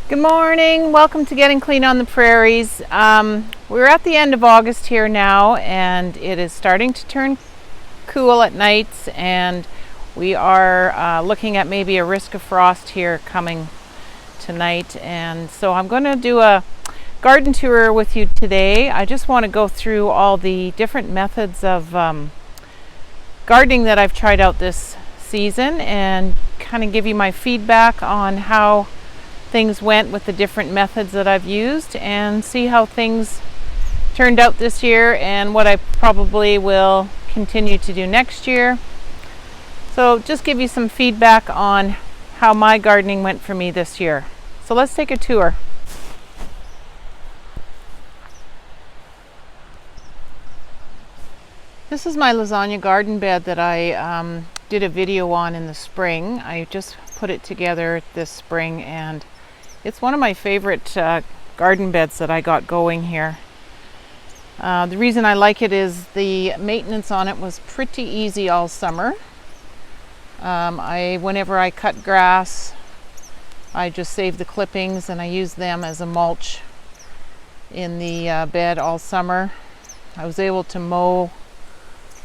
Good morning. Welcome to Getting Clean on the Prairies. We're at the end of August here now, and it is starting to turn cool at nights, and we are looking at maybe a risk of frost here coming tonight. And so I'm going to do a garden tour with you today. I just want to go through all the different methods of gardening that I've tried out this season and kind of give you my feedback on how things went with the different methods that I've used, and see how things turned out this year and what I probably will continue to do next year. So just give you some feedback on how my gardening went for me this year. So let's take a tour. This is my lasagna garden bed that I did a video on in the spring. I just put it together this spring, and it's one of my favorite garden beds that I got going here. The reason I like it is the maintenance on it was pretty easy all summer. Whenever I cut grass, I just save the clippings and I use them as a mulch in the bed all summer. I was able to mow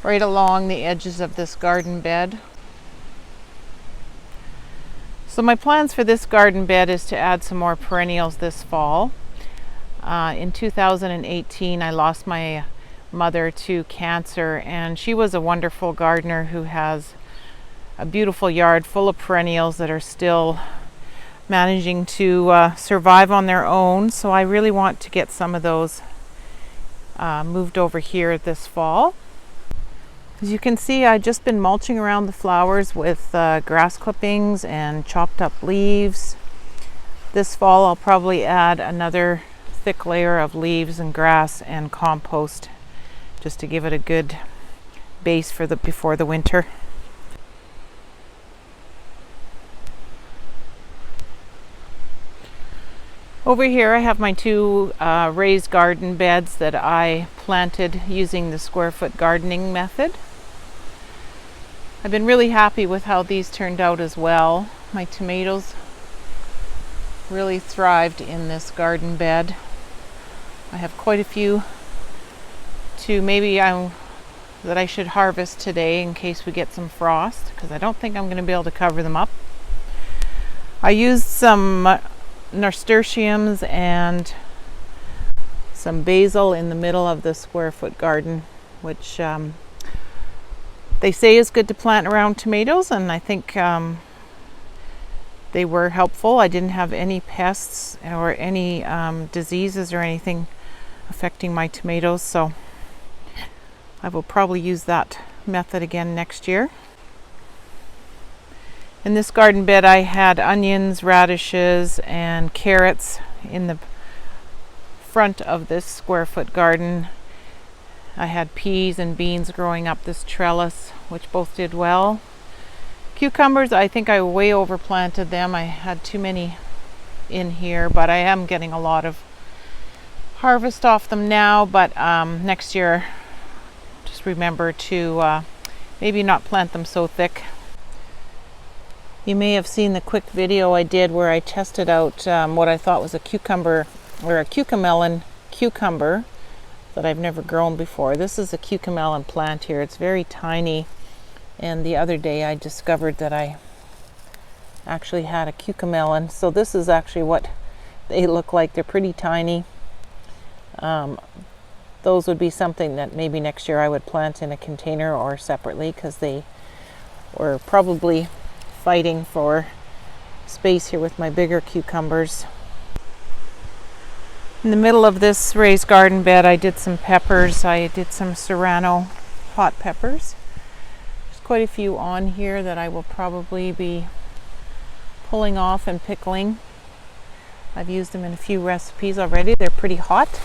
right along the edges of this garden bed. So my plans for this garden bed is to add some more perennials this fall. In 2018, I lost my mother to cancer, and she was a wonderful gardener who has a beautiful yard full of perennials that are still managing to survive on their own. So I really want to get some of those moved over here this fall. As you can see, I've just been mulching around the flowers with grass clippings and chopped up leaves. This fall I'll probably add another thick layer of leaves and grass and compost just to give it a good base for before the winter. Over here I have my two raised garden beds that I planted using the square foot gardening method. I've been really happy with how these turned out as well. My tomatoes really thrived in this garden bed. I have quite a few that I should harvest today in case we get some frost, because I don't think I'm going to be able to cover them up. I used some nasturtiums and some basil in the middle of the square foot garden, which they say is good to plant around tomatoes, and I think they were helpful. I didn't have any pests or any diseases or anything affecting my tomatoes, so I will probably use that method again next year. In this garden bed I had onions, radishes, and carrots in the front of this square foot garden. I had peas and beans growing up this trellis, which both did well. Cucumbers, I think I way overplanted them. I had too many in here, but I am getting a lot of harvest off them now. But next year, just remember to maybe not plant them so thick. You may have seen the quick video I did where I tested out what I thought was a cucumber or a cucamelon cucumber that I've never grown before. This is a cucamelon plant here. It's very tiny, and the other day I discovered that I actually had a cucamelon. So this is actually what they look like. They're pretty tiny. Those would be something that maybe next year I would plant in a container or separately, because they were probably fighting for space here with my bigger cucumbers. In the middle of this raised garden bed I did some peppers. I did some serrano hot peppers. There's quite a few on here that I will probably be pulling off and pickling. I've used them in a few recipes already. They're pretty hot.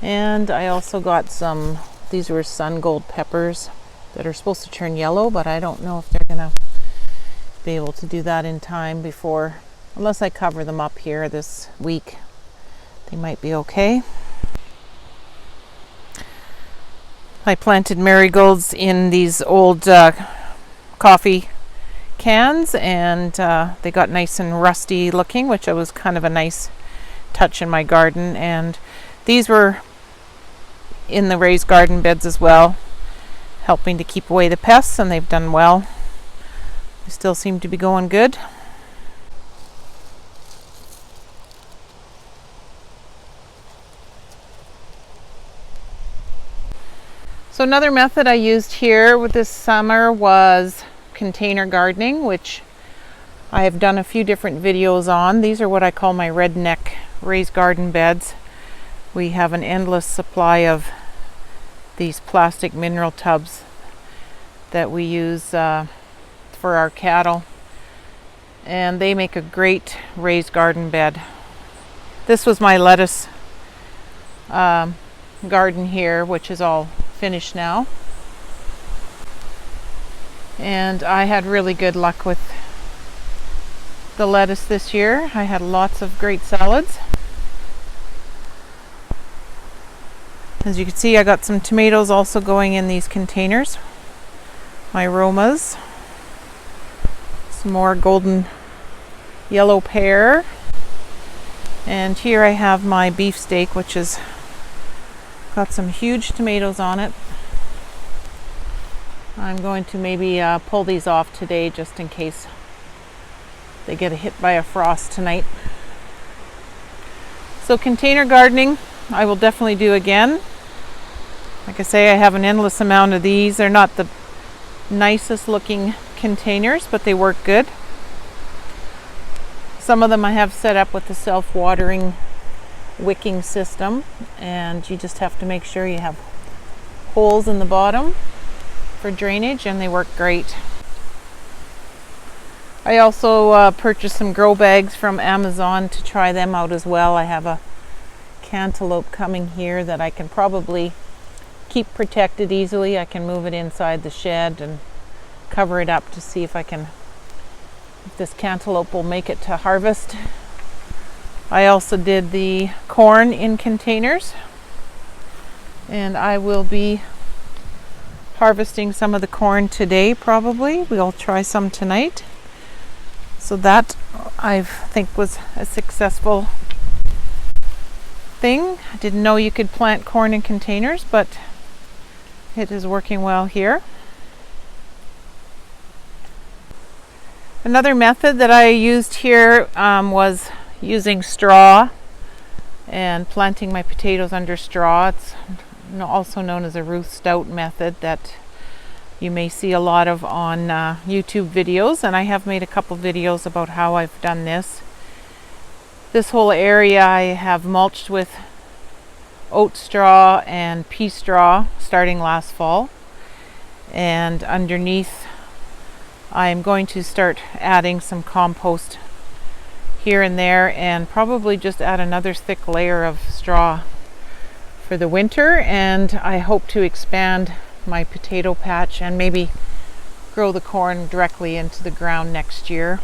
And I also got some, these were sun gold peppers that are supposed to turn yellow, but I don't know if they're gonna be able to do that in time before, unless I cover them up here this week. They might be okay. I planted marigolds in these old coffee cans, and they got nice and rusty looking, which was kind of a nice touch in my garden. And these were in the raised garden beds as well, helping to keep away the pests, and they've done well. They still seem to be going good. So another method I used here with this summer was container gardening, which I have done a few different videos on. These are what I call my redneck raised garden beds. We have an endless supply of these plastic mineral tubs that we use for our cattle, and they make a great raised garden bed. This was my lettuce garden here, which is all finished now, and I had really good luck with the lettuce this year. I had lots of great salads. As you can see, I got some tomatoes also going in these containers, my Romas, some more golden yellow pear, and here I have my beefsteak, which has got some huge tomatoes on it. I'm going to maybe pull these off today just in case they get hit by a frost tonight. So container gardening I will definitely do again. Like I say, I have an endless amount of these. They're not the nicest looking containers, but they work good. Some of them I have set up with the self-watering wicking system, and you just have to make sure you have holes in the bottom for drainage, and they work great. I also purchased some grow bags from Amazon to try them out as well. I have a cantaloupe coming here that I can probably keep protected easily. I can move it inside the shed and cover it up to see if this cantaloupe will make it to harvest. I also did the corn in containers, and I will be harvesting some of the corn today probably. We'll try some tonight. So that I think was a successful thing. I didn't know you could plant corn in containers, but it is working well here. Another method that I used here was using straw and planting my potatoes under straw. It's also known as a Ruth Stout method that you may see a lot of on YouTube videos, and I have made a couple videos about how I've done this. This whole area I have mulched with oat straw and pea straw starting last fall, and underneath I'm going to start adding some compost here and there, and probably just add another thick layer of straw for the winter. And I hope to expand my potato patch and maybe grow the corn directly into the ground next year.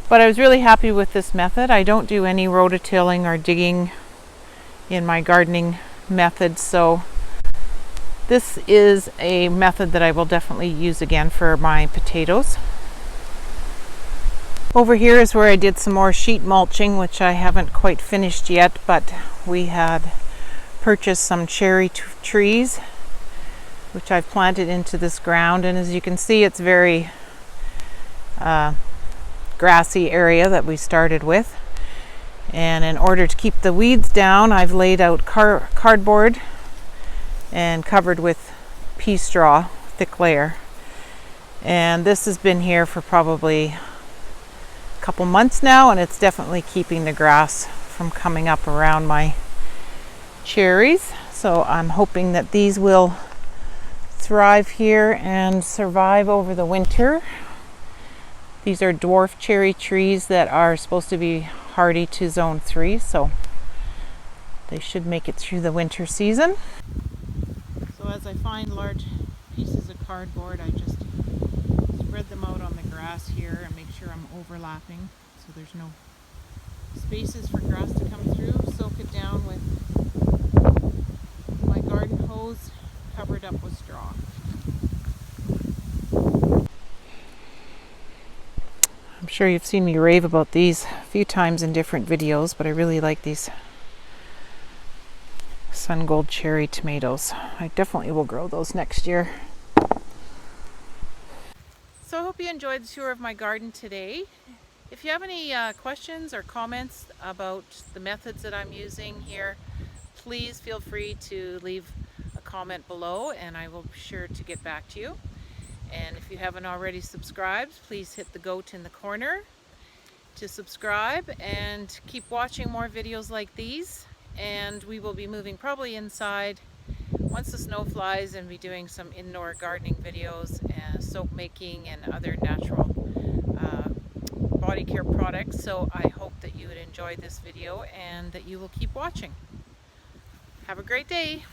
But I was really happy with this method. I don't do any rototilling or digging in my gardening method, so this is a method that I will definitely use again for my potatoes. Over here is where I did some more sheet mulching, which I haven't quite finished yet, but we had purchased some cherry trees, which I've planted into this ground, and as you can see, it's very grassy area that we started with. And in order to keep the weeds down, I've laid out cardboard and covered with pea straw, thick layer. And this has been here for probably a couple months now, and it's definitely keeping the grass from coming up around my cherries. So I'm hoping that these will thrive here and survive over the winter. These are dwarf cherry trees that are supposed to be hardy to zone 3, so they should make it through the winter season. So as I find large pieces of cardboard, I just spread them out on the grass here and make sure I'm overlapping so there's no spaces for grass to come through. Soak it down with my garden hose, covered up with straw. Sure, you've seen me rave about these a few times in different videos, but I really like these Sun Gold cherry tomatoes. I definitely will grow those next year. So I hope you enjoyed the tour of my garden today. If you have any questions or comments about the methods that I'm using here, please feel free to leave a comment below and I will be sure to get back to you. And if you haven't already subscribed, please hit the goat in the corner to subscribe and keep watching more videos like these. And we will be moving probably inside once the snow flies and be doing some indoor gardening videos and soap making and other natural body care products. So I hope that you would enjoy this video and that you will keep watching. Have a great day.